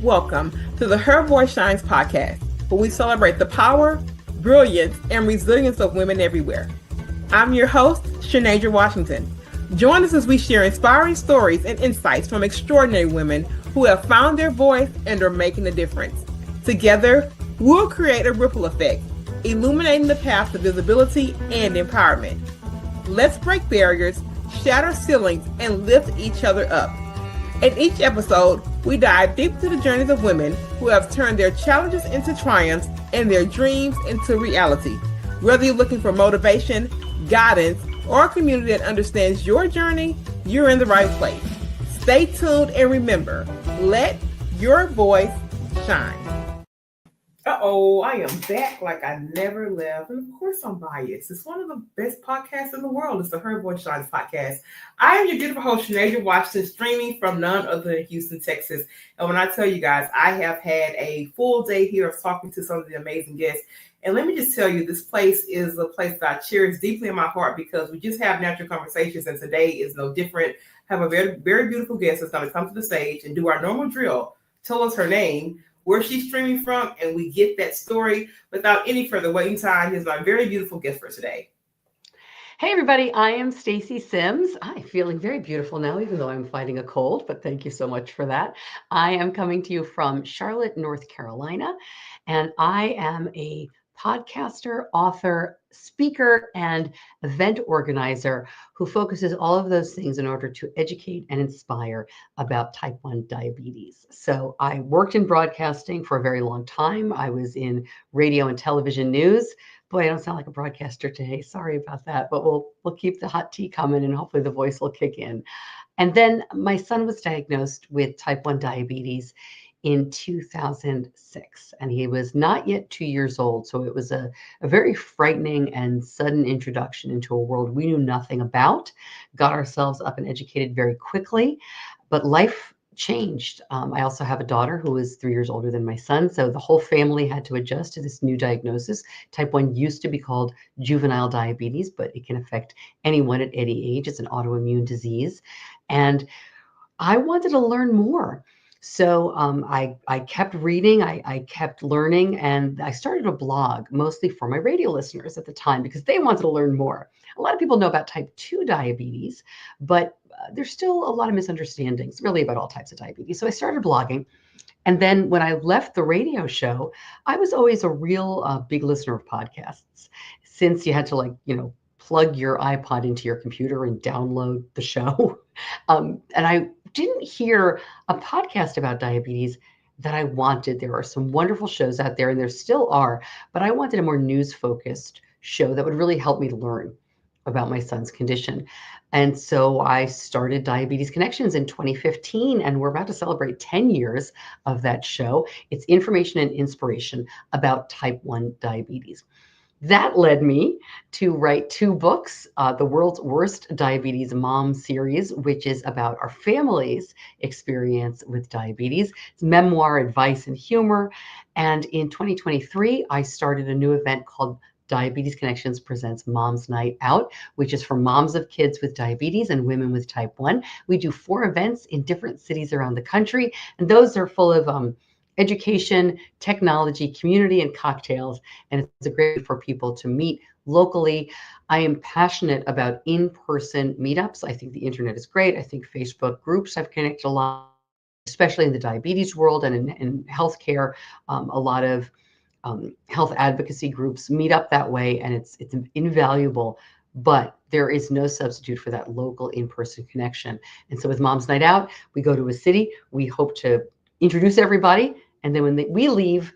Welcome to the Her Voice Shines podcast, where we celebrate the power, brilliance, and resilience of women everywhere. I'm your host, Shanasia Washington. Join us as we share inspiring stories and insights from extraordinary women who have found their voice and are making a difference. Together, we'll create a ripple effect, illuminating the path to visibility and empowerment. Let's break barriers, shatter ceilings, and lift each other up. In each episode, we dive deep into the journeys of women who have turned their challenges into triumphs and their dreams into reality. Whether you're looking for motivation, guidance, or a community that understands your journey, you're in the right place. Stay tuned and remember, let your voice shine. I am back like I never left. And of course I'm biased. It's one of the best podcasts in the world. It's the Her Voice Shines podcast. I am your beautiful host, Shanasia Washington, streaming from none other than Houston, Texas. And when I tell you guys, I have had a full day here of talking to some of the amazing guests. And let me just tell you, this place is a place that I cherish deeply in my heart because we just have natural conversations. And today is no different. I have a very, very beautiful guest that's going to come to the stage and do our normal drill. Tell us her name, where she's streaming from, and we get that story. Without any further waiting time, here's my very beautiful guest for today. Hey everybody, I am Stacey Sims. I'm feeling very beautiful now, even though I'm fighting a cold, but thank you so much for that. I am coming to you from Charlotte, North Carolina, and I am a podcaster, author, speaker, and event organizer who focuses all of those things in order to educate and inspire about type 1 diabetes. So I worked in broadcasting for a very long time. I was in radio and television news. Boy, I don't sound like a broadcaster today. Sorry about that, but we'll keep the hot tea coming and hopefully the voice will kick in. And then my son was diagnosed with type 1 diabetes in 2006, and he was not yet 2 years old. So it was a very frightening and sudden introduction into a world we knew nothing about, got ourselves up and educated very quickly, but life changed. I also have a daughter who is 3 years older than my son. So the whole family had to adjust to this new diagnosis. Type 1 used to be called juvenile diabetes, but it can affect anyone at any age. It's an autoimmune disease. And I wanted to learn more. So I kept reading, I kept learning, and I started a blog mostly for my radio listeners at the time because they wanted to learn more. A lot of people know about type 2 diabetes, but there's still a lot of misunderstandings really about all types of diabetes. So I started blogging. And then when I left the radio show, I was always a real big listener of podcasts, since you had to plug your iPod into your computer and download the show. And I didn't hear a podcast about diabetes that I wanted. There are some wonderful shows out there, and there still are, but I wanted a more news-focused show that would really help me learn about my son's condition. And so I started Diabetes Connections in 2015, and we're about to celebrate 10 years of that show. It's information and inspiration about type 1 diabetes. That led me to write 2 books, The World's Worst Diabetes Mom series, which is about our family's experience with diabetes. It's memoir, advice, and humor. And in 2023, I started a new event called Diabetes Connections Presents Mom's Night Out, which is for moms of kids with diabetes and women with type 1. We do 4 events in different cities around the country, and those are full of education, technology, community, and cocktails. And it's a great for people to meet locally. I am passionate about in-person meetups. I think the internet is great. I think Facebook groups have connected a lot, especially in the diabetes world and in healthcare. A lot of health advocacy groups meet up that way, and it's invaluable. But there is no substitute for that local in-person connection. And so with Mom's Night Out, we go to a city. We hope to introduce everybody, and then when we leave,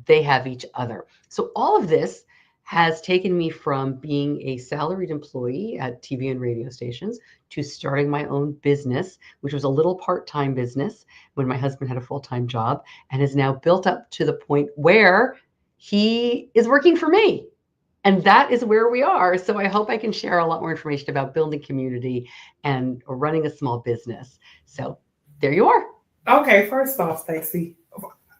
they have each other. So all of this has taken me from being a salaried employee at TV and radio stations to starting my own business, which was a little part-time business when my husband had a full-time job, and has now built up to the point where he is working for me. And that is where we are. So I hope I can share a lot more information about building community and running a small business. So there you are. Okay, first off, Stacey,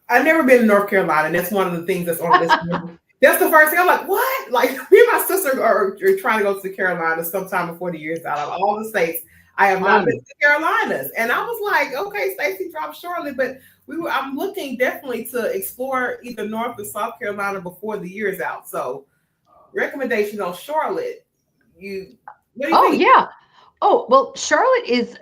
I've never been to North Carolina, and that's one of the things that's on this. That's the first thing. I'm like, what? Like, me and my sister are trying to go to the Carolinas sometime before the year's out. Of all the states, I have not been to the Carolinas. And I was like, okay, Stacey dropped Charlotte, but I'm looking definitely to explore either North or South Carolina before the year is out. So recommendation on Charlotte. What do you think? Yeah. Oh, well, Charlotte is,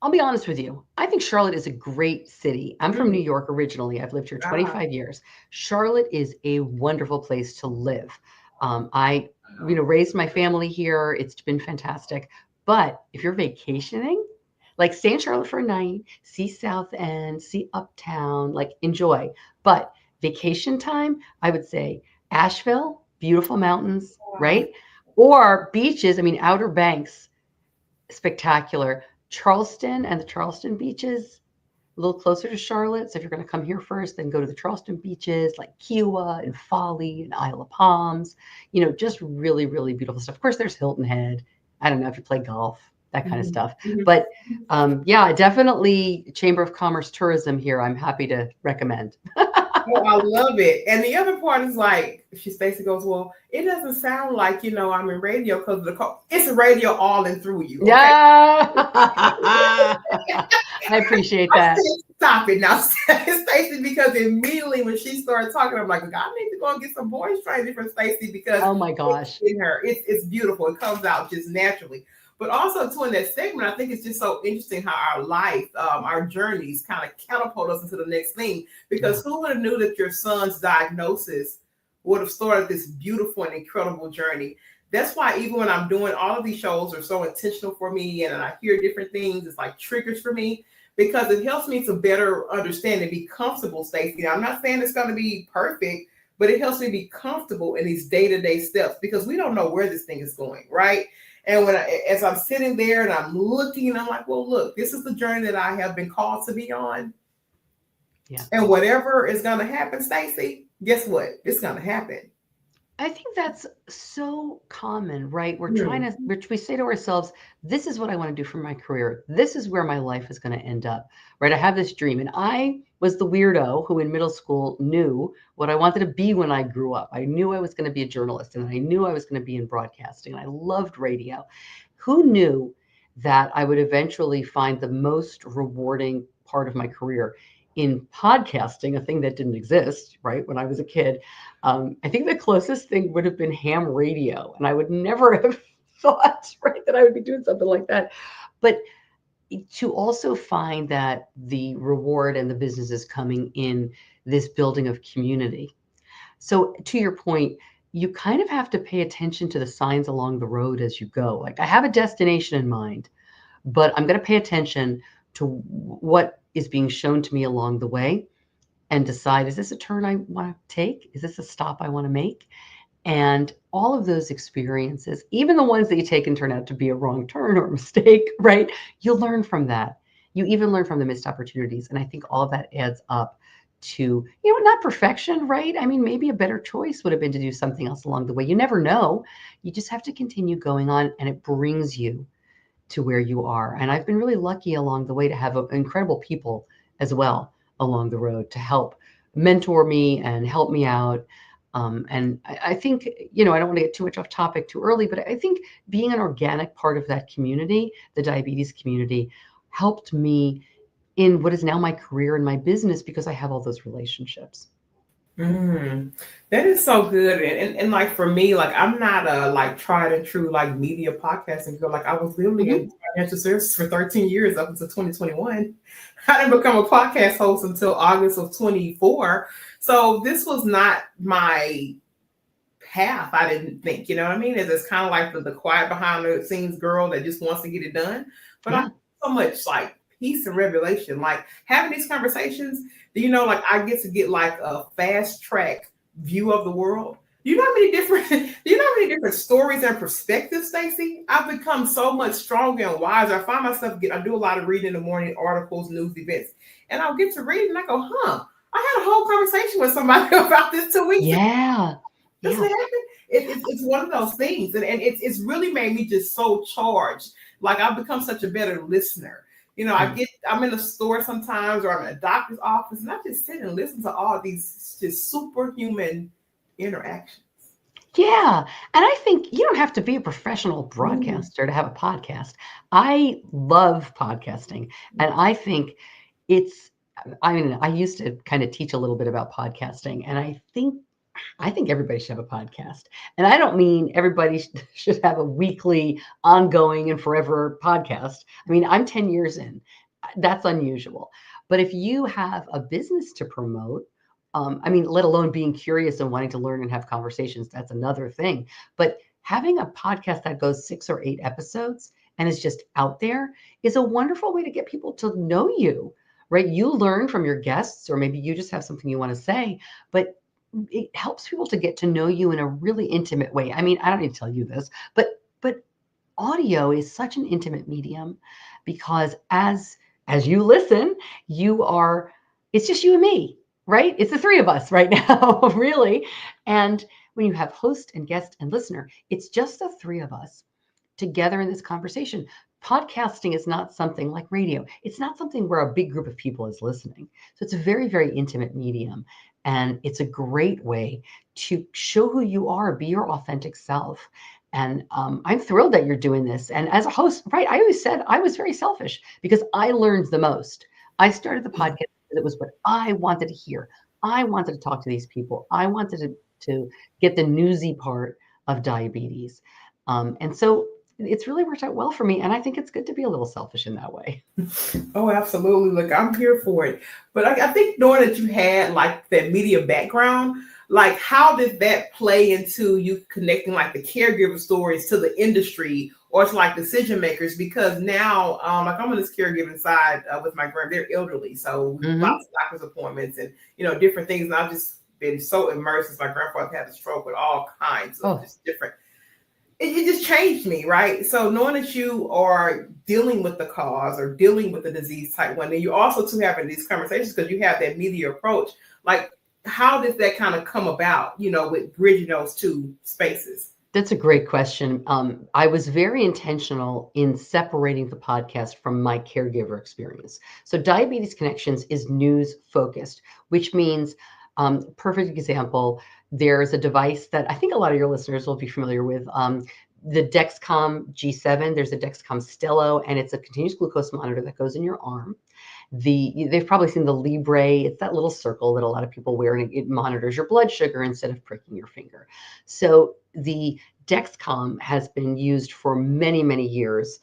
I'll be honest with you. I think Charlotte is a great city. I'm from New York originally. I've lived here 25 years. Charlotte is a wonderful place to live. I, raised my family here. It's been fantastic. But if you're vacationing, like stay in Charlotte for a night, see South End, see Uptown, like enjoy. But vacation time, I would say Asheville, beautiful mountains, right? Or beaches. I mean, Outer Banks, spectacular. Charleston and the Charleston beaches, a little closer to Charlotte. So if you're going to come here first, then go to the Charleston beaches like Kiowa and Folly and Isle of Palms, just really, really beautiful stuff. Of course, there's Hilton Head. I don't know if you play golf, that kind of stuff. But yeah, definitely Chamber of Commerce tourism here. I'm happy to recommend. Oh, I love it. And the other part is like, Stacey goes, well, it doesn't sound like, I'm in radio because it's radio all in through you. Okay? Yeah. I appreciate that. Stop it now, Stacey, because immediately when she started talking, I'm like, I need to go and get some voice training for Stacey because oh my gosh, it's beautiful. It comes out just naturally. But also, too, in that segment, I think it's just so interesting how our life, our journeys kind of catapult us into the next thing. Because who would have knew that your son's diagnosis would have started this beautiful and incredible journey? That's why even when I'm doing all of these shows are so intentional for me and I hear different things, it's like triggers for me because it helps me to better understand and be comfortable, Stacey. I'm not saying it's going to be perfect, but it helps me be comfortable in these day-to-day steps because we don't know where this thing is going, right? And as I'm sitting there and I'm looking, and I'm like, well, look, this is the journey that I have been called to be on. Yeah. And whatever is going to happen, Stacey, guess what? It's going to happen. I think that's so common, right? We're trying to, which we say to ourselves, this is what I want to do for my career. This is where my life is going to end up, right? I have this dream. And I was the weirdo who in middle school knew what I wanted to be when I grew up. I knew I was going to be a journalist and I knew I was going to be in broadcasting. And I loved radio. Who knew that I would eventually find the most rewarding part of my career in podcasting, a thing that didn't exist, right, when I was a kid? I think the closest thing would have been ham radio. And I would never have thought, right, that I would be doing something like that. But to also find that the reward and the business is coming in this building of community. So to your point, you kind of have to pay attention to the signs along the road as you go. Like I have a destination in mind, but I'm going to pay attention to what is being shown to me along the way and decide, is this a turn I want to take? Is this a stop I want to make? And all of those experiences, even the ones that you take and turn out to be a wrong turn or a mistake, right? You'll learn from that. You even learn from the missed opportunities. And I think all of that adds up to, not perfection, right? I mean, maybe a better choice would have been to do something else along the way. You never know. You just have to continue going on and it brings you to where you are. And I've been really lucky along the way to have incredible people as well along the road to help mentor me and help me out. And I think, I don't want to get too much off topic too early, but I think being an organic part of that community, the diabetes community, helped me in what is now my career and my business because I have all those relationships. That is so good. And like for me, like I'm not a like tried and true like media podcasting girl. Like I was literally in financial services for 13 years up until 2021. I didn't become a podcast host until August of 24. So this was not my path. I didn't think, you know what I mean? It's kind of like the quiet behind the scenes girl that just wants to get it done. But I have so much like peace and revelation, like having these conversations. Like I get to get like a fast track view of the world. Do you know how many different stories and perspectives, Stacey? I've become so much stronger and wiser. I find myself I do a lot of reading in the morning, articles, news, events, and I'll get to read and I go, I had a whole conversation with somebody about this 2 weeks ago. This happened. It's one of those things, and it's really made me just so charged. Like I've become such a better listener. I'm in a store sometimes, or I'm in a doctor's office, and I just sit and listen to all these just superhuman interactions. Yeah. And I think you don't have to be a professional Mm. broadcaster to have a podcast. I love podcasting. And I think it's, I mean, I used to kind of teach a little bit about podcasting, and I think everybody should have a podcast. And I don't mean everybody should have a weekly, ongoing, and forever podcast. I mean, I'm 10 years in. That's unusual. But if you have a business to promote, I mean, let alone being curious and wanting to learn and have conversations, that's another thing. But having a podcast that goes 6 or 8 episodes and is just out there is a wonderful way to get people to know you, right? You learn from your guests, or maybe you just have something you want to say, but it helps people to get to know you in a really intimate way. I mean, I don't need to tell you this, but audio is such an intimate medium because as you listen, you are it's just you and me, right? It's the three of us right now, really. And when you have host and guest and listener, it's just the three of us together in this conversation. Podcasting is not something like radio. It's not something where a big group of people is listening. So it's a very, very intimate medium. And it's a great way to show who you are, be your authentic self. And I'm thrilled that you're doing this. And as a host, right, I always said I was very selfish because I learned the most. I started the podcast because it was what I wanted to hear. I wanted to talk to these people. I wanted to get the newsy part of diabetes. And so it's really worked out well for me. And I think it's good to be a little selfish in that way. Oh, absolutely. Look, I'm here for it. But I think knowing that you had like that media background, like how did that play into you connecting like the caregiver stories to the industry or to like decision makers? Because now, like I'm on this caregiving side with my grand, they're elderly, so Mm-hmm. lots of doctor's appointments and different things. And I've just been so immersed since my grandfather had a stroke with all kinds of Oh, just different it just changed me, right? So knowing that you are dealing with the cause or dealing with the disease type 1, and you also too having these conversations because you have that media approach. Like, how did that kind of come about? With bridging those two spaces. that's a great question. I was very intentional in separating the podcast from my caregiver experience. So, Diabetes Connections is news focused, which means, perfect example, there's a device that I think a lot of your listeners will be familiar with. The Dexcom G7, there's a Dexcom Stello, and it's a continuous glucose monitor that goes in your arm. They've probably seen the Libre. It's that little circle that a lot of people wear, and it monitors your blood sugar instead of pricking your finger. So the Dexcom has been used for many, many years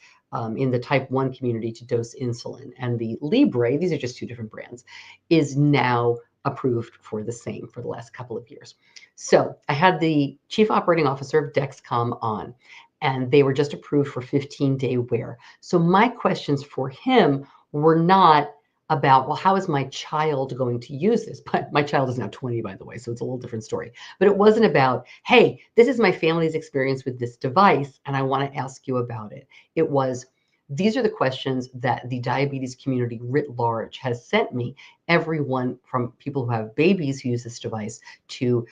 in the type 1 community to dose insulin. And the Libre, these are just two different brands, is now approved for the same for the last couple of years. So I had the chief operating officer of Dexcom on, and they were just approved for 15-day wear. So my questions for him were not about, well, how is my child going to use this? But my child is now 20, by the way, so it's a little different story. But it wasn't about, hey, this is my family's experience with this device, and I want to ask you about it. It was, these are the questions that the diabetes community writ large has sent me. Everyone from people who have babies who use this device to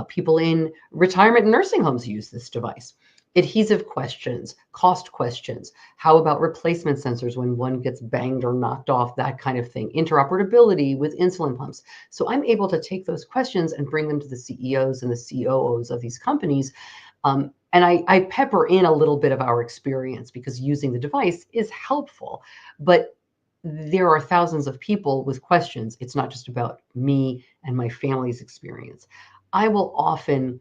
people in retirement and nursing homes who use this device. Adhesive questions, cost questions. How about replacement sensors when one gets banged or knocked off, that kind of thing. Interoperability with insulin pumps. So I'm able to take those questions and bring them to the CEOs and the COOs of these companies. And I pepper in a little bit of our experience because using the device is helpful. But there are thousands of people with questions. It's not just about me and my family's experience. I will often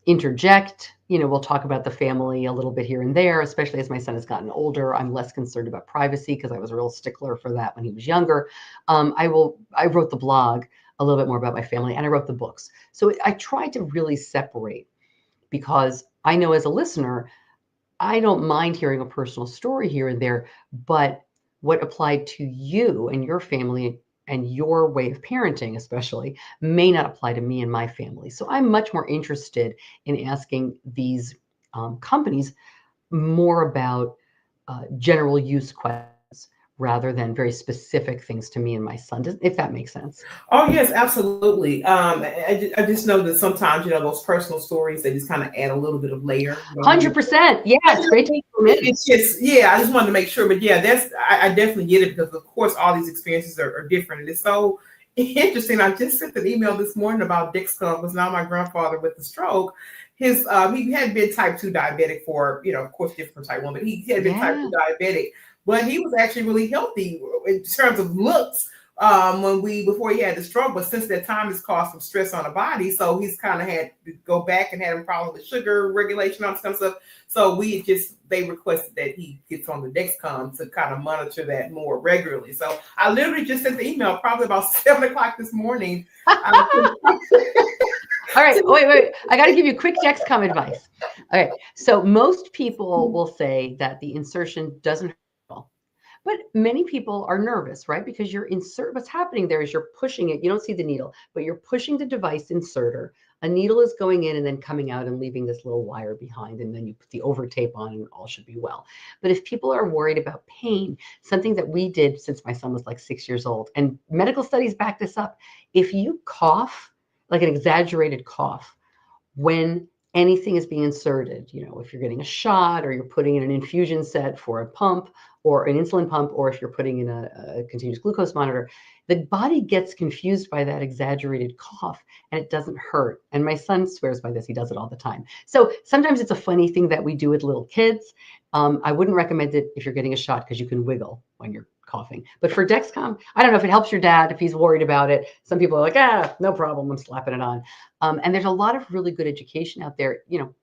interject. We'll talk about the family a little bit here and there, especially as my son has gotten older. I'm less concerned about privacy because I was a real stickler for that when he was younger. I wrote the blog a little bit more about my family, and I wrote the books. So I tried to really separate because I know as a listener, I don't mind hearing a personal story here and there, but what applied to you and your family and your way of parenting, especially, may not apply to me and my family. So I'm much more interested in asking these companies more about general use questions rather than very specific things to me and my son, if that makes sense. Oh yes, absolutely. I just know that sometimes those personal stories, they just kind of add a little bit of layer. 100%. Yeah, it's great to hear from It's just, yeah, I just wanted to make sure. But yeah, I definitely get it because, of course, all these experiences are different. And it's so interesting. I just sent an email this morning about Dexcom because now my grandfather with the stroke, his he had been type 2 diabetic for, of course, different from type 1, but he had been type 2 diabetic, but he was actually really healthy in terms of looks before he had the stroke, but since that time it's caused some stress on the body, so he's kind of had to go back and had a problem with sugar regulation, all this kind of stuff. So they requested that he gets on the Dexcom to kind of monitor that more regularly. So I literally just sent the email probably about 7 o'clock this morning. All right, wait. I got to give you quick Dexcom advice. Okay, so most people will say that the insertion doesn't hurt at all. But many people are nervous, right? Because what's happening there is you're pushing it. You don't see the needle, but you're pushing the device inserter. A needle is going in and then coming out and leaving this little wire behind. And then you put the over tape on and all should be well. But if people are worried about pain, something that we did since my son was like 6 years old, and medical studies back this up, if you cough, like an exaggerated cough, when anything is being inserted, if you're getting a shot or you're putting in an infusion set for a pump or an insulin pump, or if you're putting in a continuous glucose monitor, the body gets confused by that exaggerated cough and it doesn't hurt. And my son swears by this. He does it all the time. So sometimes it's a funny thing that we do with little kids. I wouldn't recommend it if you're getting a shot because you can wiggle when you're coughing. But for Dexcom, I don't know if it helps your dad, if he's worried about it. Some people are like, no problem, I'm slapping it on. And there's a lot of really good education out there.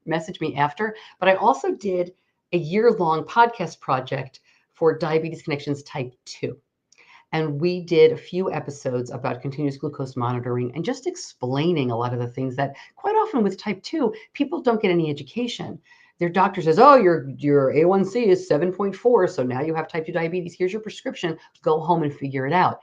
Message me after. But I also did a year-long podcast project for Diabetes Connections Type 2. And we did a few episodes about continuous glucose monitoring and just explaining a lot of the things that quite often with type 2, people don't get any education. Their doctor says, oh, your A1C is 7.4, so now you have type 2 diabetes. Here's your prescription. Go home and figure it out.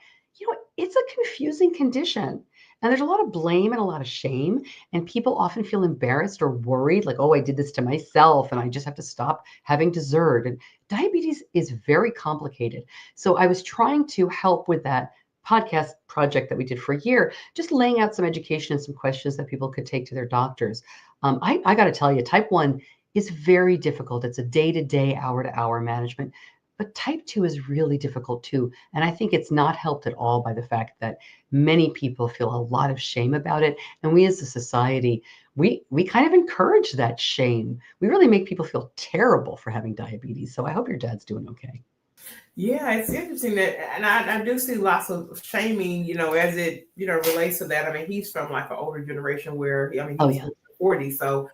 It's a confusing condition. And there's a lot of blame and a lot of shame. And people often feel embarrassed or worried, like, oh, I did this to myself and I just have to stop having dessert. And diabetes is very complicated. So I was trying to help with that podcast project that we did for a year, just laying out some education and some questions that people could take to their doctors. I got to tell you, type 1 is very difficult. It's a day-to-day, hour-to-hour management. But type 2 is really difficult too. And I think it's not helped at all by the fact that many people feel a lot of shame about it. And we as a society, we kind of encourage that shame. We really make people feel terrible for having diabetes. So I hope your dad's doing okay. Yeah, it's interesting that, and I do see lots of shaming, as it, relates to that. I mean, he's from like an older generation where, he's 40. So,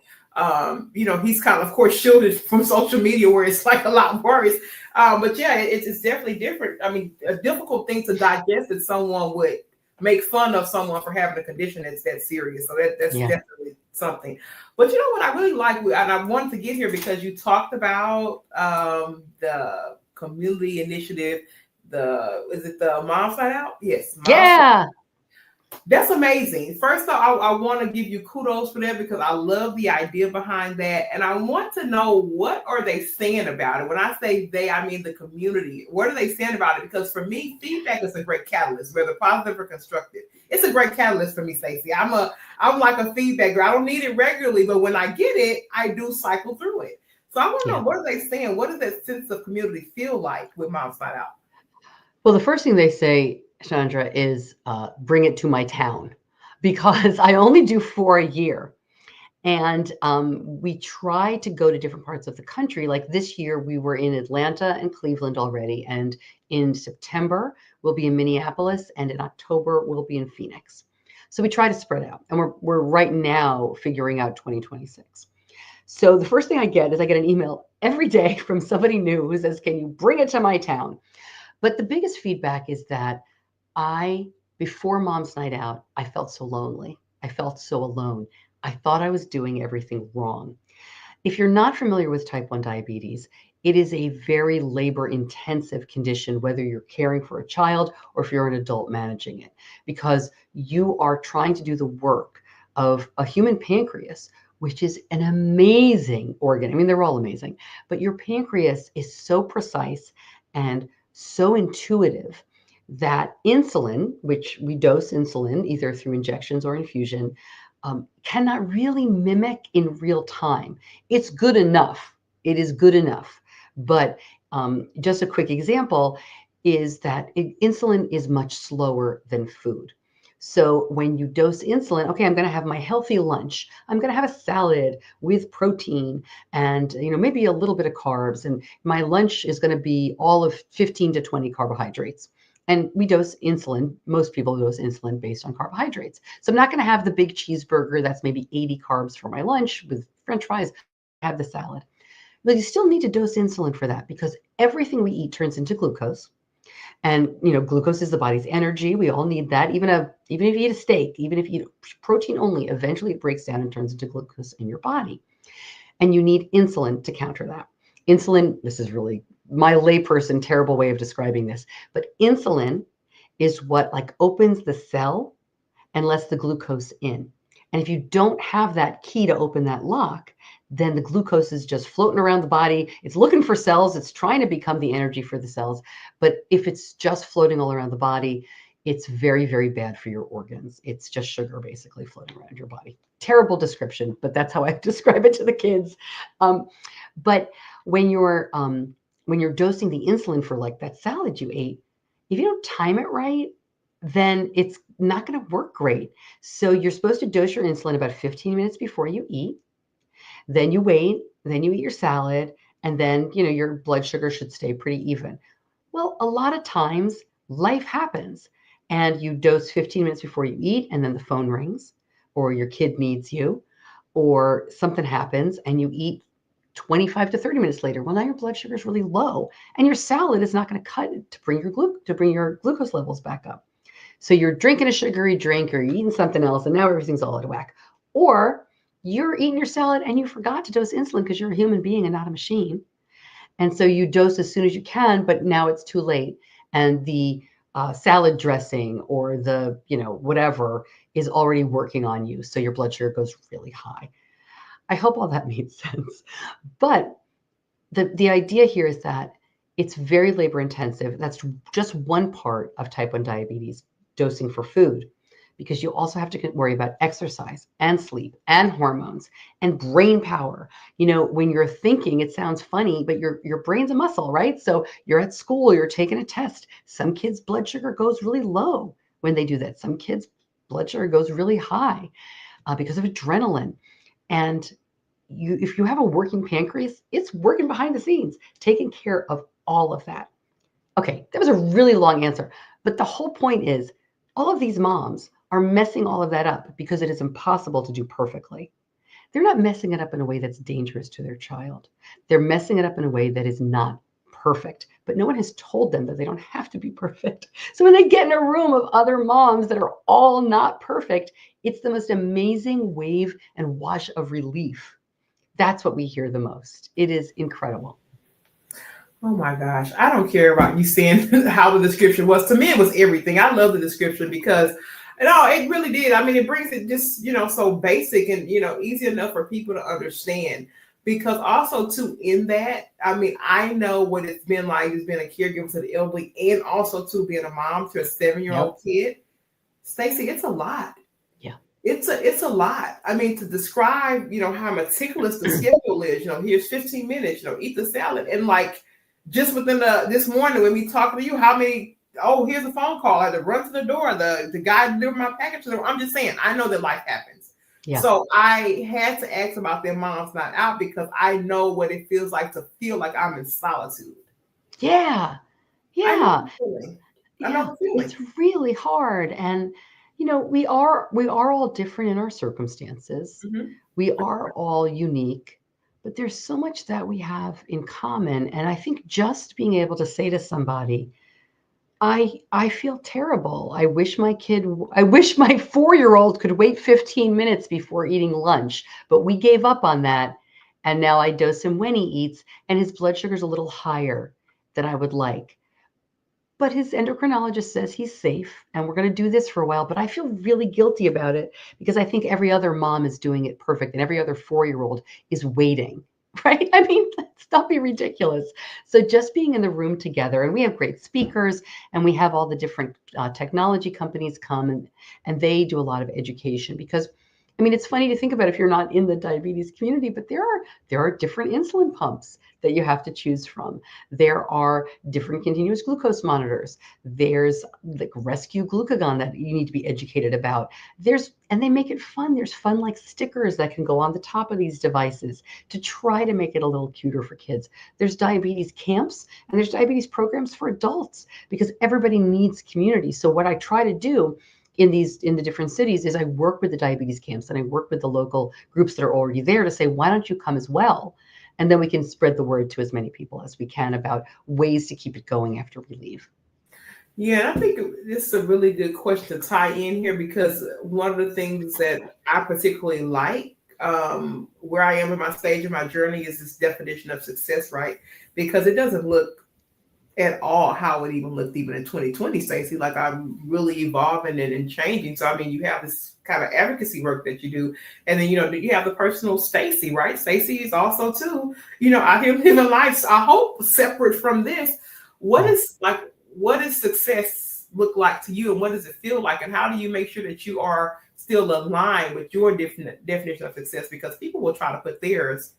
he's kind of course, shielded from social media where it's like a lot worse. But yeah, it's definitely different. I mean, a difficult thing to digest that someone would make fun of someone for having a condition that's that serious. So that's definitely something. But what I really like, and I wanted to get here because you talked about the community initiative. Is it the Mom's Night Out? Yes. Yeah. That's amazing. First off, I want to give you kudos for that because I love the idea behind that. And I want to know, what are they saying about it? When I say they, I mean the community. What are they saying about it? Because for me, feedback is a great catalyst, whether positive or constructive. It's a great catalyst for me, Stacey. I'm like a feedback girl. I don't need it regularly, but when I get it, I do cycle through it. So I want to know, what are they saying? What does that sense of community feel like with Mom's Night Out? Well, the first thing they say, Chandra, is bring it to my town, because I only do 4 a year. And we try to go to different parts of the country. Like this year, we were in Atlanta and Cleveland already. And in September, we'll be in Minneapolis. And in October, we'll be in Phoenix. So we try to spread out. And we're right now figuring out 2026. So the first thing I get an email every day from somebody new who says, can you bring it to my town? But the biggest feedback is that before Mom's Night Out, I felt so lonely. I felt so alone. I thought I was doing everything wrong. If you're not familiar with type 1 diabetes, it is a very labor-intensive condition, whether you're caring for a child or if you're an adult managing it, because you are trying to do the work of a human pancreas, which is an amazing organ. I mean, they're all amazing, but your pancreas is so precise and so intuitive that insulin, which we dose insulin either through injections or infusion, cannot really mimic in real time. It's good enough. It is good enough. But just a quick example is that insulin is much slower than food. So when you dose insulin, okay, I'm going to have my healthy lunch. I'm going to have a salad with protein and, maybe a little bit of carbs. And my lunch is going to be all of 15 to 20 carbohydrates. And we dose insulin. Most people dose insulin based on carbohydrates. So I'm not going to have the big cheeseburger that's maybe 80 carbs for my lunch with French fries. Have the salad. But you still need to dose insulin for that because everything we eat turns into glucose. And glucose is the body's energy. We all need that. Even if you eat a steak, even if you eat protein only, eventually it breaks down and turns into glucose in your body. And you need insulin to counter that. Insulin, this is really my layperson terrible way of describing this, but insulin is what opens the cell and lets the glucose in. And if you don't have that key to open that lock, then the glucose is just floating around the body. It's looking for cells. It's trying to become the energy for the cells. But if it's just floating all around the body, it's very, very bad for your organs. It's just sugar basically floating around your body. Terrible description, but that's how I describe it to the kids. But when you're dosing the insulin for that salad you ate, if you don't time it right, then it's not going to work great. So you're supposed to dose your insulin about 15 minutes before you eat. Then you wait, then you eat your salad, and then, your blood sugar should stay pretty even. Well, a lot of times life happens and you dose 15 minutes before you eat, and then the phone rings, or your kid needs you, or something happens and you eat 25 to 30 minutes later. Well, now your blood sugar is really low and your salad is not going to cut it to bring your glucose levels back up. So you're drinking a sugary drink or you're eating something else and now everything's all out of whack. Or you're eating your salad and you forgot to dose insulin because you're a human being and not a machine. And so you dose as soon as you can, but now it's too late. And the salad dressing or the, whatever is already working on you. So your blood sugar goes really high. I hope all that made sense. But the idea here is that it's very labor intensive. That's just one part of type 1 diabetes, dosing for food, because you also have to worry about exercise and sleep and hormones and brain power. When you're thinking, it sounds funny, but your brain's a muscle, right? So you're at school, you're taking a test. Some kids' blood sugar goes really low when they do that. Some kids' blood sugar goes really high because of adrenaline. And if you have a working pancreas, it's working behind the scenes, taking care of all of that. Okay, that was a really long answer. But the whole point is, all of these moms are messing all of that up because it is impossible to do perfectly. They're not messing it up in a way that's dangerous to their child. They're messing it up in a way that is not perfect, but no one has told them that they don't have to be perfect. So when they get in a room of other moms that are all not perfect, it's the most amazing wave and wash of relief. That's what we hear the most. It is incredible. Oh my gosh. I don't care about you saying how the description was. To me, it was everything. I love the description because it really did. I mean, it brings it just, so basic and, easy enough for people to understand. Because also too, in that, I mean, I know what it's been like as being a caregiver to the elderly and also to being a mom to a 7-year-old kid. Stacey, it's a lot. Yeah. It's a lot. I mean, to describe, how meticulous the schedule is, here's 15 minutes, eat the salad. And just within this morning when we talking to you, how many, here's a phone call. I had to run to the door. The guy delivered my package to them. I'm just saying, I know that life happens. Yeah. So I had to ask about their mom's not out because I know what it feels like to feel like I'm in solitude. Yeah. Yeah. I know the feeling. It's really hard. And, we are all different in our circumstances. Mm-hmm. We are all unique. But there's so much that we have in common. And I think just being able to say to somebody, I feel terrible. I wish my 4-year-old could wait 15 minutes before eating lunch, but we gave up on that. And now I dose him when he eats and his blood sugar is a little higher than I would like. But his endocrinologist says he's safe and we're going to do this for a while. But I feel really guilty about it because I think every other mom is doing it perfect and every other 4-year-old is waiting, right? I mean, let's not be ridiculous. So just being in the room together, and we have great speakers and we have all the different technology companies come and they do a lot of education because I mean, it's funny to think about if you're not in the diabetes community, but there are different insulin pumps that you have to choose from. There are different continuous glucose monitors. There's like rescue glucagon that you need to be educated about. And they make it fun. There's fun like stickers that can go on the top of these devices to try to make it a little cuter for kids. There's diabetes camps and there's diabetes programs for adults because everybody needs community. So what I try to do in the different cities is I work with the diabetes camps and I work with the local groups that are already there to say, why don't you come as well? And then we can spread the word to as many people as we can about ways to keep it going after we leave. Yeah, I think this is a really good question to tie in here because one of the things that I particularly like where I am in my stage of my journey is this definition of success, right? Because it doesn't look at all how it even looked even in 2020, Stacey. Like I'm really evolving and changing. So I mean, you have this kind of advocacy work that you do, and then you have the personal Stacey, right? Stacey is also too, out here living life. I hope separate from this. What does success look like to you, and what does it feel like, and how do you make sure that you are still aligned with your definition of success? Because people will try to put theirs,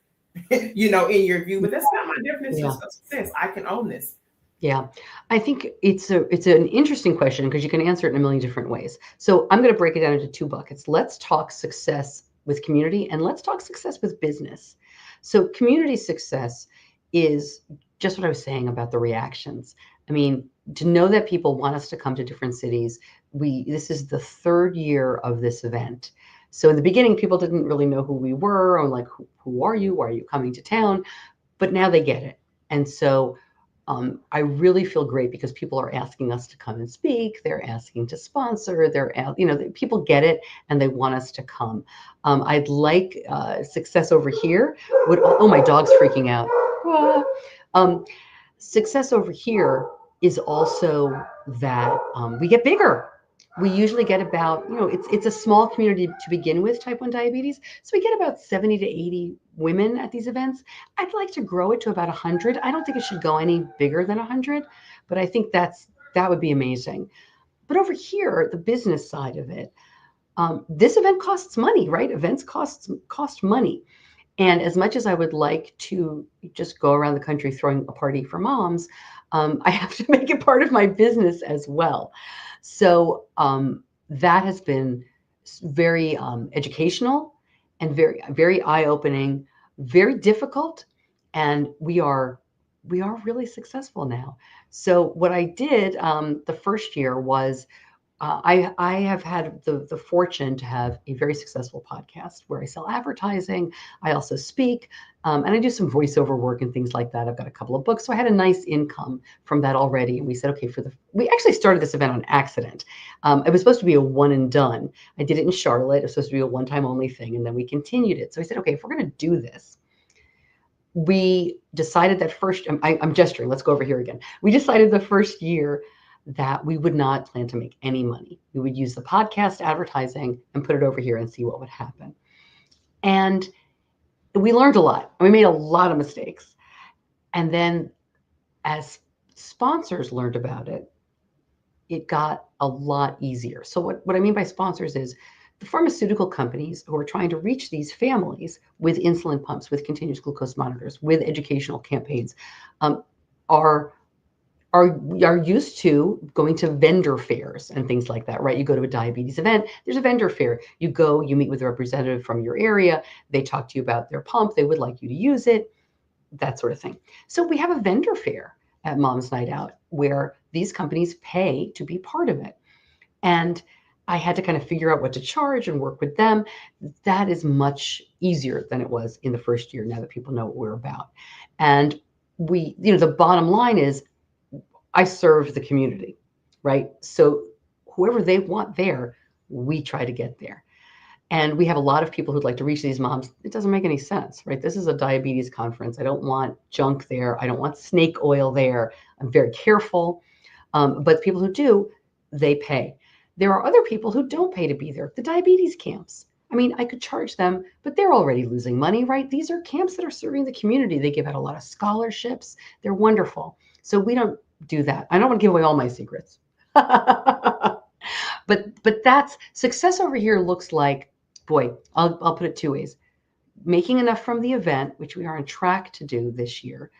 in your view, but that's not my definition of success. I can own this. Yeah, I think it's an interesting question because you can answer it in a million different ways. So I'm going to break it down into two buckets. Let's talk success with community and let's talk success with business. So community success is just what I was saying about the reactions. I mean, to know that people want us to come to different cities, this is the third year of this event. So in the beginning, people didn't really know who we were or like, who are you? Why are you coming to town? But now they get it. And so I really feel great because people are asking us to come and speak. They're asking to sponsor. People get it and they want us to come. I'd like success over here. My dog's freaking out. Success over here is also that we get bigger. We usually get about, it's a small community to begin with, type 1 diabetes. So we get about 70 to 80 women at these events. I'd like to grow it to about 100. I don't think it should go any bigger than 100, but I think that would be amazing. But over here, the business side of it, this event costs money, right? Events cost money. And as much as I would like to just go around the country throwing a party for moms, I have to make it part of my business as well. So that has been very educational and very, very eye-opening, very difficult, and we are really successful now. So what I did the first year was I have had the fortune to have a very successful podcast where I sell advertising. I also speak, and I do some voiceover work and things like that. I've got a couple of books, so I had a nice income from that already. And we said, okay, we actually started this event on accident. It was supposed to be a one and done. I did it in Charlotte. It was supposed to be a one-time only thing, and then we continued it. So we said, okay, if we're going to do this, we decided that first. I'm gesturing. Let's go over here again. We decided the first year that we would not plan to make any money. We would use the podcast advertising and put it over here and see what would happen. And we learned a lot. We made a lot of mistakes. And then as sponsors learned about it, it got a lot easier. So what I mean by sponsors is the pharmaceutical companies who are trying to reach these families with insulin pumps, with continuous glucose monitors, with educational campaigns, are used to going to vendor fairs and things like that, right? You go to a diabetes event, there's a vendor fair. You go, you meet with a representative from your area. They talk to you about their pump. They would like you to use it, that sort of thing. So we have a vendor fair at Mom's Night Out where these companies pay to be part of it. And I had to kind of figure out what to charge and work with them. That is much easier than it was in the first year now that people know what we're about. And the bottom line is, I serve the community, right? So whoever they want there, we try to get there. And we have a lot of people who'd like to reach these moms. It doesn't make any sense, right? This is a diabetes conference. I don't want junk there. I don't want snake oil there. I'm very careful. But people who do, they pay. There are other people who don't pay to be there. The diabetes camps. I mean, I could charge them, but they're already losing money, right? These are camps that are serving the community. They give out a lot of scholarships. They're wonderful. So we don't do that. I don't want to give away all my secrets. But that's success over here looks like boy, I'll put it two ways. Making enough from the event, which we are on track to do this year,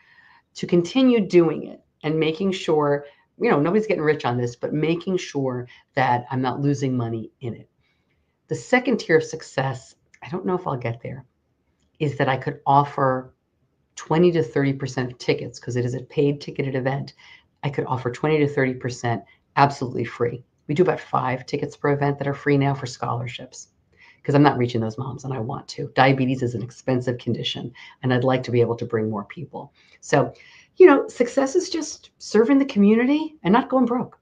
to continue doing it and making sure, nobody's getting rich on this, but making sure that I'm not losing money in it. The second tier of success, I don't know if I'll get there, is that I could offer 20 to 30% of tickets, because it is a paid ticketed event. I could offer 20 to 30% absolutely free. We do about 5 tickets per event that are free now for scholarships, because I'm not reaching those moms and I want to. Diabetes is an expensive condition and I'd like to be able to bring more people. So, success is just serving the community and not going broke.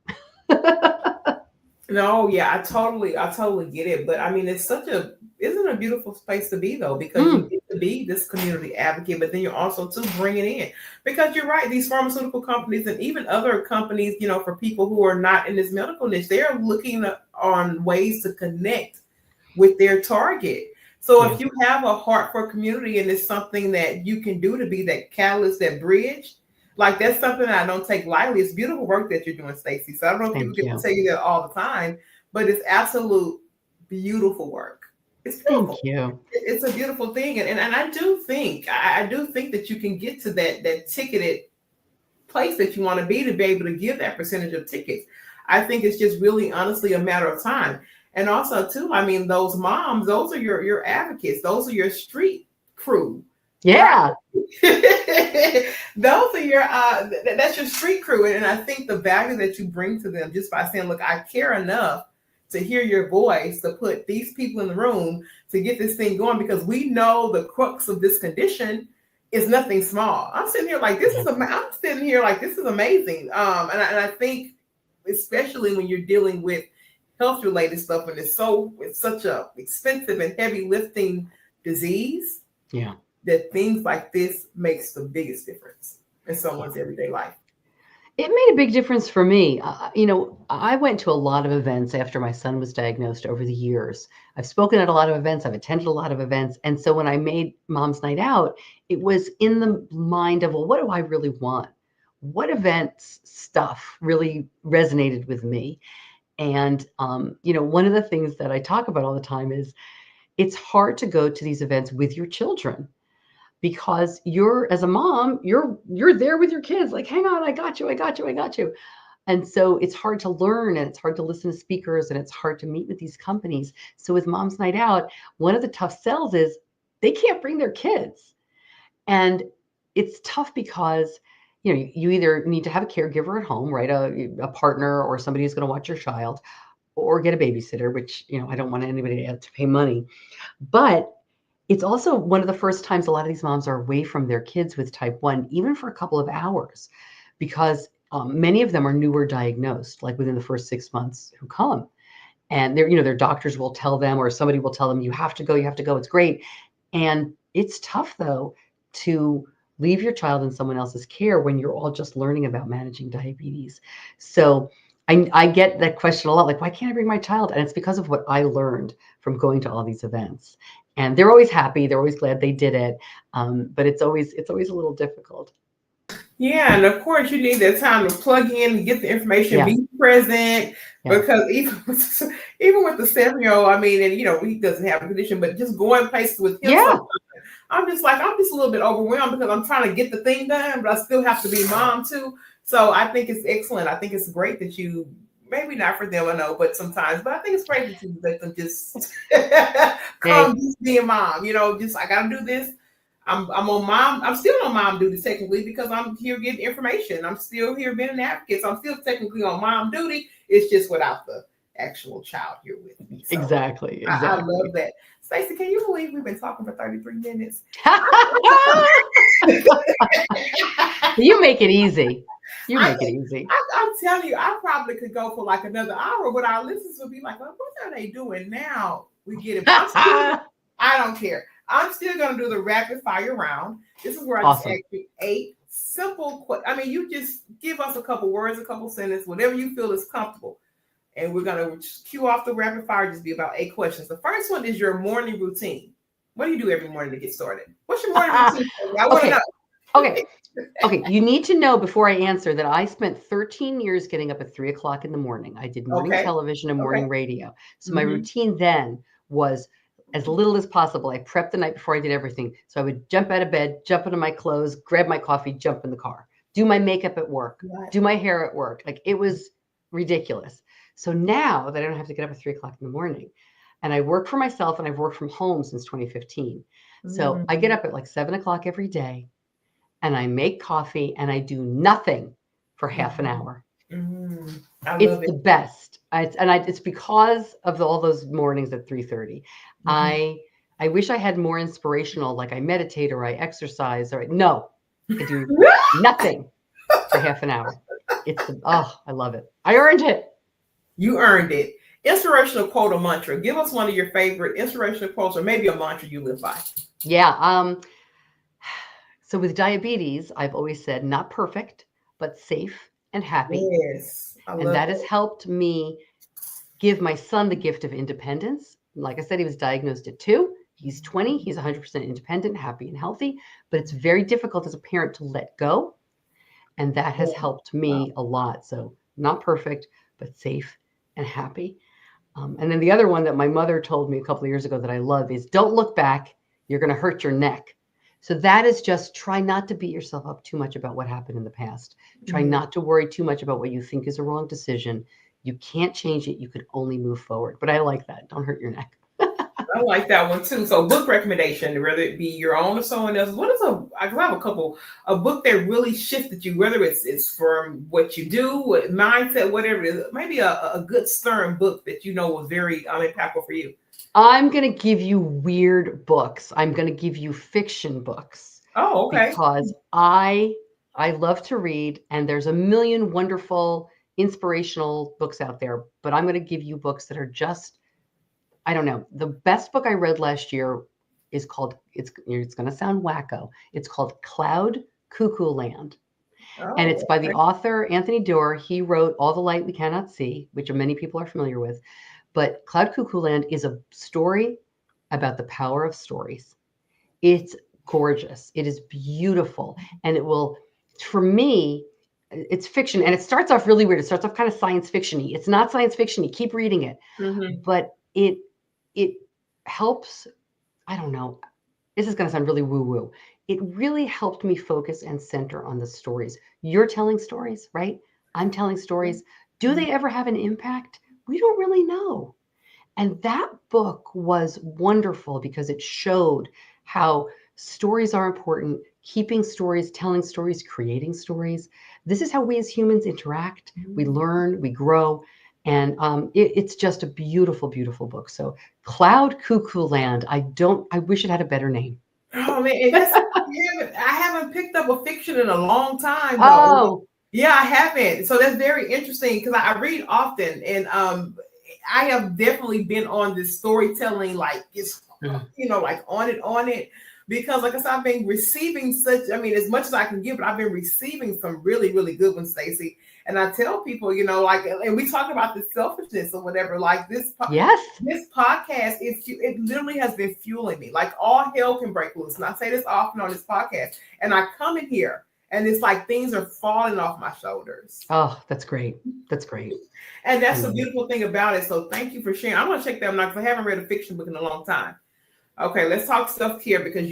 No, yeah, I totally get it. But I mean, isn't it a beautiful place to be though? Because you get to be this community advocate, but then you're also too bringing in, because you're right. These pharmaceutical companies and even other companies, for people who are not in this medical niche, they're looking on ways to connect with their target. So if you have a heart for community and it's something that you can do to be that catalyst, that bridge, like that's something I don't take lightly. It's beautiful work that you're doing, Stacey. So I don't know if people get to tell you that all the time, but it's absolute beautiful work. It's beautiful. Thank you. It's a beautiful thing. And I do think that you can get to that ticketed place that you want to be able to give that percentage of tickets. I think it's just really honestly a matter of time. And also too, I mean, those moms, those are your advocates. Those are your street crew. Yeah. Those are your that's your street crew. And I think the value that you bring to them just by saying, look, I care enough to hear your voice, to put these people in the room to get this thing going, because we know the crux of this condition is nothing small. I'm sitting here like this is amazing. And I think especially when you're dealing with health related stuff and it's such a expensive and heavy lifting disease. Yeah. That things like this makes the biggest difference in someone's everyday life. It made a big difference for me. I went to a lot of events after my son was diagnosed over the years. I've spoken at a lot of events. I've attended a lot of events. And so when I made Mom's Night Out, it was in the mind of, well, what do I really want? What events stuff really resonated with me? And, one of the things that I talk about all the time is it's hard to go to these events with your children, because as a mom, you're there with your kids, like, hang on, I got you. And so it's hard to learn and it's hard to listen to speakers and it's hard to meet with these companies. So with Mom's Night Out, one of the tough sells is they can't bring their kids. And it's tough because, you either need to have a caregiver at home, right? A partner or somebody who's going to watch your child, or get a babysitter, which, I don't want anybody to have to pay money. But it's also one of the first times a lot of these moms are away from their kids with type 1, even for a couple of hours, because many of them are newer diagnosed, like within the first 6 months who come. And their doctors will tell them, or somebody will tell them, you have to go. It's great. And it's tough, though, to leave your child in someone else's care when you're all just learning about managing diabetes. So I get that question a lot, like, why can't I bring my child? And it's because of what I learned from going to all these events. And they're always happy. They're always glad they did it. But it's always a little difficult. Yeah, and of course you need that time to plug in and get the information, be present, because even with the 7-year-old, I mean, and he doesn't have a condition, but just going places with him, I'm just a little bit overwhelmed because I'm trying to get the thing done, but I still have to be mom too. So I think it's excellent. I think it's great that you, maybe not for them, I know, but sometimes, but I think it's great that you let them just come just being mom, just I gotta do this. I'm still on mom duty technically because I'm here getting information. I'm still here being an advocate. So I'm still technically on mom duty. It's just without the actual child here with me. So Exactly. I love that. Stacey, can you believe we've been talking for 33 minutes? You make it easy. Make it easy. I'm telling you, I probably could go for like another hour, but our listeners would be like, well, what are they doing now? We get it. I don't care. I'm still going to do the rapid fire round. This is where I just ask you 8 simple questions. I mean, you just give us a couple words, a couple sentences, whatever you feel is comfortable. And we're going to cue off the rapid fire, just be about 8 questions. The first one is your morning routine. What do you do every morning to get started? What's your morning routine? I want to know. Okay. You need to know before I answer that I spent 13 years getting up at 3:00 in the morning. I did morning television and morning radio. So my routine then was as little as possible. I prepped the night before I did everything. So I would jump out of bed, jump into my clothes, grab my coffee, jump in the car, do my makeup at work, do my hair at work. Like it was ridiculous. So now that I don't have to get up at 3 o'clock in the morning and I work for myself and I've worked from home since 2015. So I get up at like 7 o'clock every day and I make coffee and I do nothing for half an hour. It's the best. It's because of all those mornings at 3:30. I wish I had more inspirational, like I meditate or I exercise or no, I do nothing for half an hour. I love it. I earned it. You earned it. Inspirational quote or mantra. Give us one of your favorite inspirational quotes or maybe a mantra you live by. Yeah. So with diabetes, I've always said not perfect, but safe and happy. Yes. And that has helped me give my son the gift of independence. Like I said, he was diagnosed at 2. He's 20. He's 100% independent, happy and healthy. But it's very difficult as a parent to let go. And that has helped me a lot. So not perfect, but safe and happy. And then the other one that my mother told me a couple of years ago that I love is don't look back. You're going to hurt your neck. So that is just try not to beat yourself up too much about what happened in the past. Try not to worry too much about what you think is a wrong decision. You can't change it. You can only move forward. But I like that. Don't hurt your neck. I like that one too. So book recommendation, whether it be your own or someone else's. What is I have a book that really shifted you, whether it's from what you do, what mindset, whatever it is, maybe a good stern book that you know was very impactful for you. I'm going to give you weird books. I'm going to give you fiction books. Oh, okay. Because I love to read and there's a million wonderful inspirational books out there, but I'm going to give you books that are just, I don't know. The best book I read last year is called, it's going to sound wacko. It's called Cloud Cuckoo Land. And it's by the author, Anthony Doerr. He wrote All the Light We Cannot See, which many people are familiar with. But Cloud Cuckoo Land is a story about the power of stories. It's gorgeous. It is beautiful. And it will, for me, it's fiction. And it starts off really weird. It starts off kind of science fiction-y. It's not science fiction-y. Keep reading it. But it helps, I don't know, this is going to sound really woo-woo. It really helped me focus and center on the stories. You're telling stories, right? I'm telling stories. Do they ever have an impact? We don't really know. And that book was wonderful because it showed how stories are important, keeping stories, telling stories, creating stories. This is how we as humans interact. We learn, we grow. And it's just a beautiful, beautiful book. So Cloud Cuckoo Land, I wish it had a better name. Oh man, I haven't picked up a fiction in a long time though. Oh. Yeah, I haven't. So that's very interesting because I read often, and I have definitely been on this storytelling, like it's like on it. Because like I said, I've been receiving as much as I can give, but I've been receiving some really, really good ones, Stacey. And I tell people, and we talk about the selfishness or whatever, like this podcast, it literally has been fueling me. Like all hell can break loose. And I say this often on this podcast. And I come in here and it's like things are falling off my shoulders. Oh, that's great. That's great. And that's the beautiful thing about it. So thank you for sharing. I'm going to check that out because I haven't read a fiction book in a long time. Okay, let's talk self-care because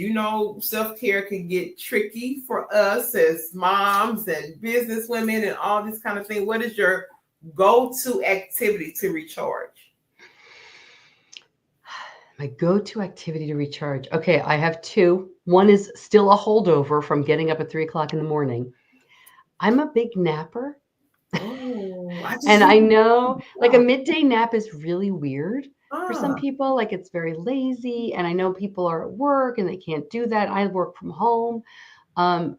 self-care can get tricky for us as moms and business women and all this kind of thing. What is your go-to activity to recharge? My go-to activity to recharge. Okay, I have 2. One is still a holdover from getting up at 3 o'clock in the morning. I'm a big napper. And I know like a midday nap is really weird. For some people, like it's very lazy, and I know people are at work and they can't do that. I work from home.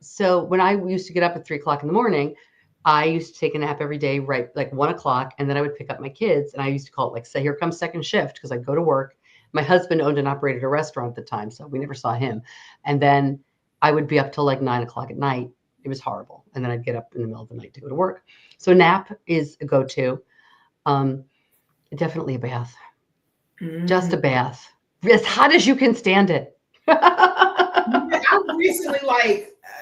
So when I used to get up at 3 o'clock in the morning, I used to take a nap every day, right? Like 1 o'clock. And then I would pick up my kids and I used to call it like, say, here comes second shift. Cause I'd go to work. My husband owned and operated a restaurant at the time. So we never saw him. And then I would be up till like 9 o'clock at night. It was horrible. And then I'd get up in the middle of the night to go to work. So nap is a go-to. Definitely a bath. Just a bath, as hot as you can stand it. I'm recently,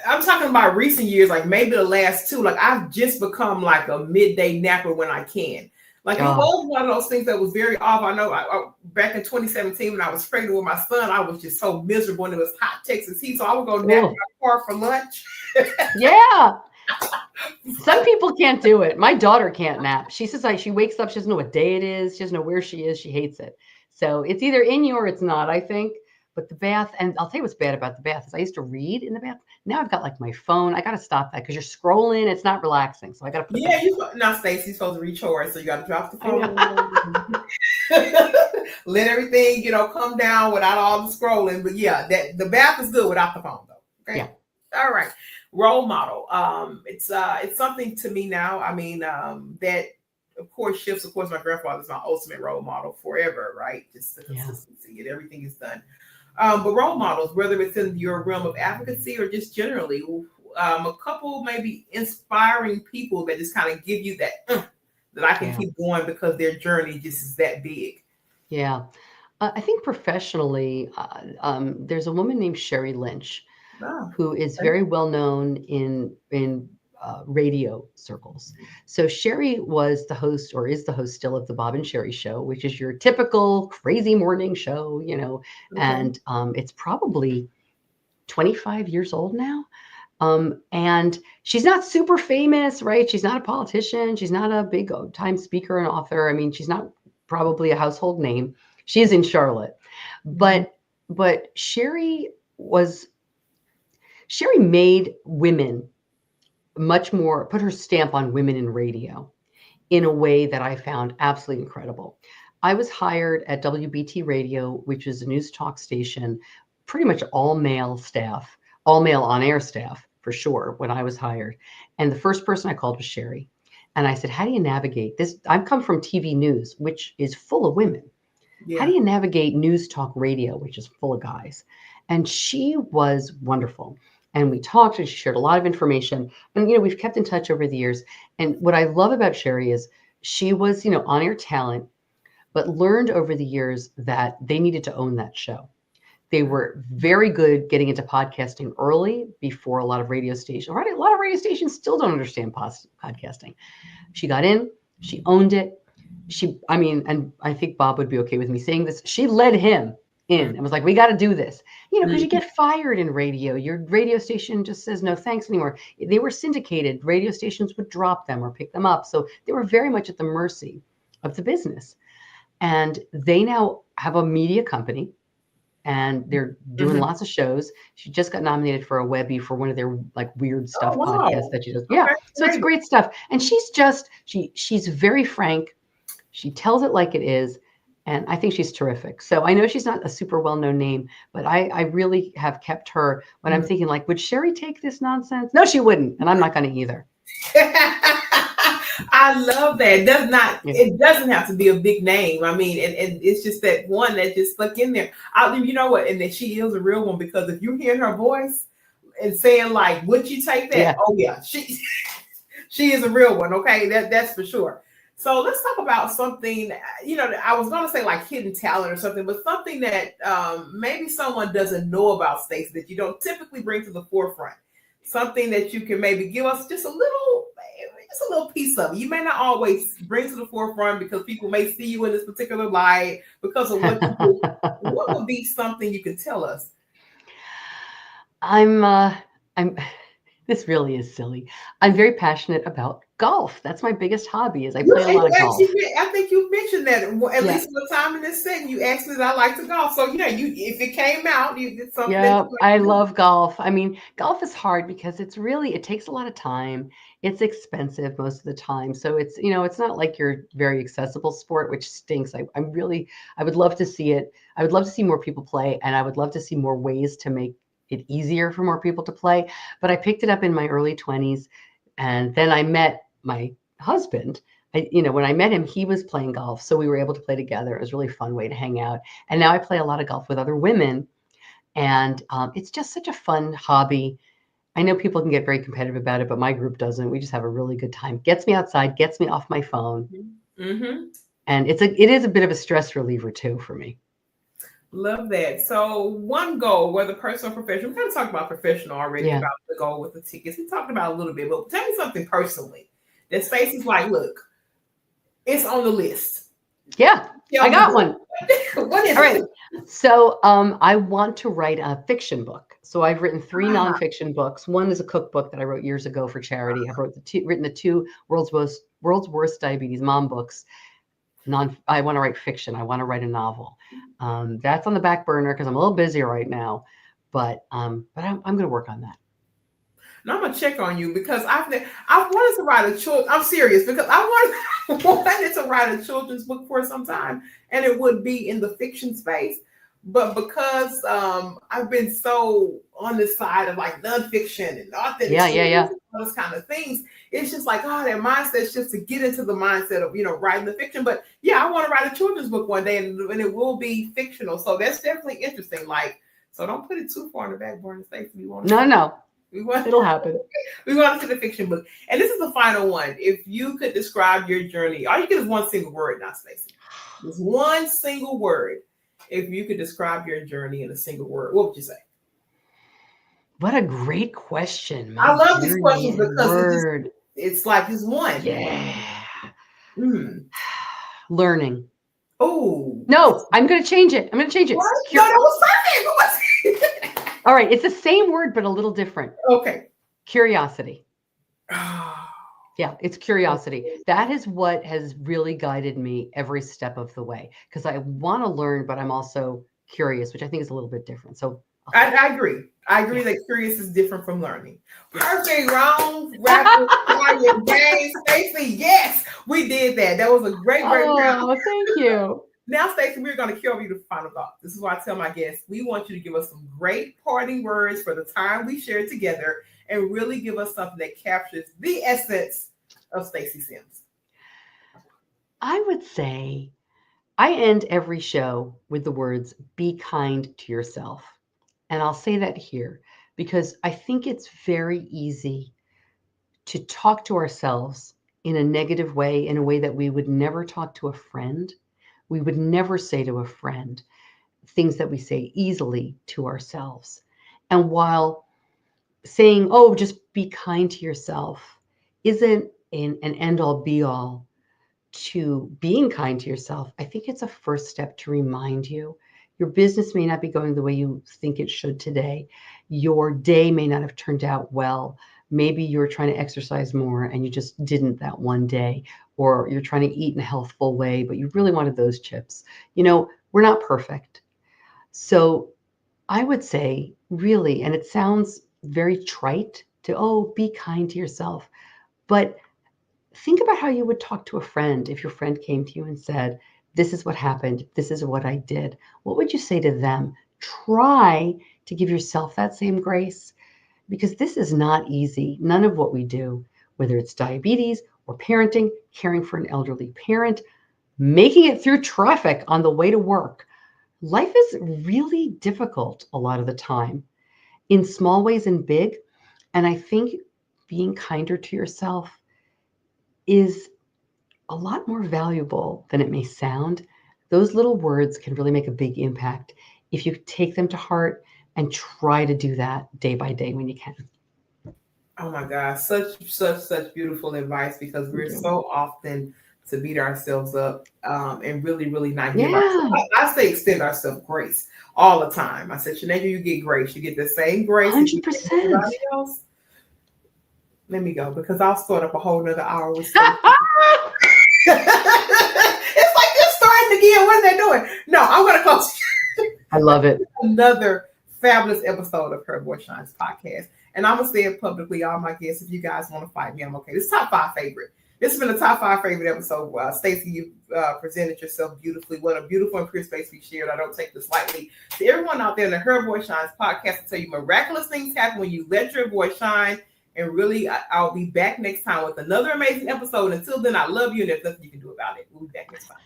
I'm talking about recent years, like maybe the last 2, like I've just become like a midday napper when I can. Like it was one of those things that was very off. I know back in 2017 when I was pregnant with my son, I was just so miserable and it was hot Texas heat. So I would go nap in my car for lunch. Yeah. Some people can't do it. My daughter can't nap. She says she wakes up, she doesn't know what day it is. She doesn't know where she is. She hates it. So it's either in you or it's not, I think. But the bath, and I'll tell you what's bad about the bath is I used to read in the bath. Now I've got like my phone. I got to stop that because you're scrolling. It's not relaxing. So I got to put now Stacey's supposed to read chores, so you got to drop the phone. Let everything, come down without all the scrolling. But yeah, the bath is good without the phone though. Okay. Yeah. All right. Role model. It's something to me now. I mean, that of course shifts. Of course, my grandfather's my ultimate role model forever, right? Just the consistency and everything is done. But role models, whether it's in your realm of advocacy or just generally, a couple maybe inspiring people that just kind of give you that I can keep going because their journey just is that big. Yeah. I think professionally, there's a woman named Sherry Lynch who is very well known in radio circles. So Sherry was the host, or is the host still, of the Bob and Sherry Show, which is your typical crazy morning show, and it's probably 25 years old now. And she's not super famous, right? She's not a politician. She's not a big time speaker and author. I mean, she's not probably a household name. She is in Charlotte, but Sherry made women much more, put her stamp on women in radio in a way that I found absolutely incredible. I was hired at WBT Radio, which is a news talk station, pretty much all male staff, all male on-air staff for sure when I was hired. And the first person I called was Sherry. And I said, how do you navigate this? I've come from TV news, which is full of women. Yeah. How do you navigate news talk radio, which is full of guys? And she was wonderful. And we talked and she shared a lot of information. And, we've kept in touch over the years. And what I love about Sherry is she was, on-air talent, but learned over the years that they needed to own that show. They were very good getting into podcasting early before a lot of radio stations. Right? A lot of radio stations still don't understand podcasting. She got in, she owned it. And I think Bob would be okay with me saying this. She led him in and was like, we got to do this, because you get fired in radio. Your radio station just says no thanks anymore. They were syndicated. Radio stations would drop them or pick them up. So they were very much at the mercy of the business. And they now have a media company and they're doing lots of shows. She just got nominated for a Webby for one of their like weird stuff podcasts that she does. Yeah. Okay, so it's great stuff. And she's very frank. She tells it like it is. And I think she's terrific. So I know she's not a super well-known name, but I really have kept her when I'm thinking like, would Sherry take this nonsense? No, she wouldn't. And I'm not going to either. I love that. It doesn't have to be a big name. I mean, and it's just that one that just stuck in there. You know what? And that she is a real one, because if you hear her voice and saying like, would you take that? Yeah. Oh yeah. She is a real one. Okay. That's for sure. So let's talk about something, I was going to say like hidden talent or something, but something that maybe someone doesn't know about Stacey that you don't typically bring to the forefront. Something that you can maybe give us just a little piece of. You may not always bring to the forefront because people may see you in this particular light because of what you do. What would be something you could tell us? This really is silly. I'm very passionate about golf. That's my biggest hobby. Is I play a lot of golf. I think you mentioned that at least one time in this setting. You asked me that I like to golf. So if it came out, you did something. Yeah, I love golf. I mean, golf is hard because it takes a lot of time. It's expensive most of the time. So it's it's not like your very accessible sport, which stinks. I would love to see it. I would love to see more people play, and I would love to see more ways to make it easier for more people to play. But I picked it up in my early 20s, and then I met my husband. When I met him, he was playing golf, so we were able to play together. It was a really fun way to hang out. And now I play a lot of golf with other women, and it's just such a fun hobby. I know people can get very competitive about it, but my group doesn't. We just have a really good time. Gets me outside, gets me off my phone, and it is a bit of a stress reliever too for me. Love that. So one goal, whether personal or professional, we kind of talked about professional already, about the goal with the tickets. We talked about a little bit, but tell me something personally that Stacey's like, look, It's on the list. Yeah, I got one. What is All right. it? So I want to write a fiction book. So I've written 3 Ah. nonfiction books. One is a cookbook that I wrote years ago for charity. I've written the 2 world's worst diabetes mom books. I want to write fiction. I want to write a novel. That's on the back burner because I'm a little busy right now. But I'm going to work on that. And I'm gonna check on you because I wanted to write a children. I'm serious because I wanted to write a children's book for some time, and it would be in the fiction space. But because I've been so on the side of like nonfiction and authentic Yeah. and those kind of things, it's just like, oh, that mindset's just to get into the mindset of, writing the fiction. But yeah, I want to write a children's book one day, and it will be fictional. So that's definitely interesting. Like, so don't put it too far in the back burner, Stacey. No. It'll happen. We want to the fiction book. And this is the final one. If you could describe your journey, all you get is one single word now, Stacey. Just one single word. If you could describe your journey in a single word, what would you say? What a great question. I love these questions because it's like just one. Yeah. Learning. Oh. No, I'm going to change it. What? No, that was perfect. All right. It's the same word, but a little different. Okay. Curiosity. Yeah, it's curiosity. That is what has really guided me every step of the way because I want to learn, but I'm also curious, which I think is a little bit different. So I agree. I agree that curious is different from learning. Perfect, wrong, rapid fire game, Stacey. Yes, we did that. That was a great round. Oh, thank you. Now, Stacey, we're going to kill you to final thought. This is why I tell my guests, we want you to give us some great parting words for the time we shared together and really give us something that captures the essence of Stacey Sims. I would say I end every show with the words, be kind to yourself. And I'll say that here because I think it's very easy to talk to ourselves in a negative way, in a way that we would never talk to a friend. We would never say to a friend things that we say easily to ourselves. And while saying, oh, just be kind to yourself isn't an end-all be-all to being kind to yourself, I think it's a first step to remind you. Your business may not be going the way you think it should today. Your day may not have turned out well. Maybe you're trying to exercise more and you just didn't that one day, or you're trying to eat in a healthful way, but you really wanted those chips. We're not perfect. So I would say really, and it sounds very trite to, be kind to yourself, but think about how you would talk to a friend if your friend came to you and said, this is what happened. This is what I did. What would you say to them? Try to give yourself that same grace because this is not easy. None of what we do, whether it's diabetes or parenting, caring for an elderly parent, making it through traffic on the way to work, life is really difficult a lot of the time in small ways and big. And I think being kinder to yourself is a lot more valuable than it may sound. Those little words can really make a big impact if you take them to heart and try to do that day by day when you can. Oh my God, such beautiful advice because we're so often to beat ourselves up and really, really not give ourselves. I say extend ourselves grace all the time. I said, Sinead, you get grace. You get the same grace. 100%. Everybody else. Let me go because I'll start up a whole nother hour with Stacey. It's like they're starting again. What are they doing? No, I'm going to close. I love it. Another fabulous episode of Her Voice Shines podcast. And I'm going to say it publicly, all my guests, if you guys want to fight me, I'm okay. This is top 5 favorite. This has been a top 5 favorite episode. Stacey, you presented yourself beautifully. What a beautiful and pure space we shared. I don't take this lightly. To everyone out there in the Her Voice Shines podcast, I tell you, miraculous things happen when you let your voice shine. And really, I'll be back next time with another amazing episode. Until then, I love you, and there's nothing you can do about it. We'll be back next time.